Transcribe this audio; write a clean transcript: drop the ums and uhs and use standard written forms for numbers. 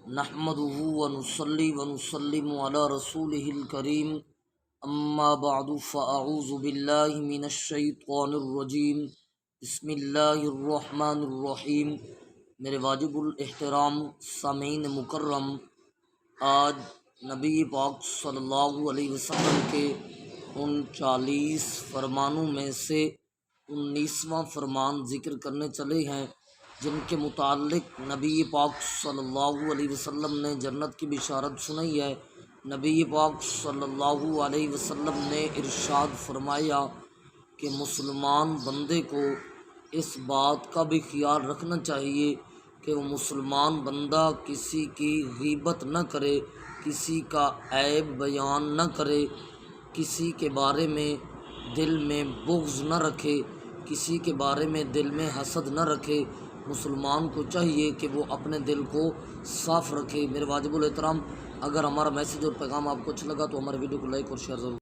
نحمده ونصلي ونسلم على رسوله الكريم اما بعد فاعوذ باللہ من الشیطان الرجیم بسم اللہ الرحمن الرحیم۔ میرے واجب الاحترام سامعین مکرم، آج نبی پاک صلی اللہ علیہ وسلم کے ان 40 فرمانوں میں سے 19واں فرمان ذکر کرنے چلے ہیں جن کے متعلق نبی پاک صلی اللہ علیہ وسلم نے جنت کی بشارت سنائی ہے۔ نبی پاک صلی اللہ علیہ وسلم نے ارشاد فرمایا کہ مسلمان بندے کو اس بات کا بھی خیال رکھنا چاہیے کہ وہ مسلمان بندہ کسی کی غیبت نہ کرے، کسی کا عیب بیان نہ کرے، کسی کے بارے میں دل میں بغض نہ رکھے، کسی کے بارے میں دل میں حسد نہ رکھے۔ مسلمان کو چاہیے کہ وہ اپنے دل کو صاف رکھے۔ میرے واجب الاحترام، اگر ہمارا میسیج اور پیغام آپ کو اچھا لگا تو ہمارے ویڈیو کو لائک اور شیئر ضرور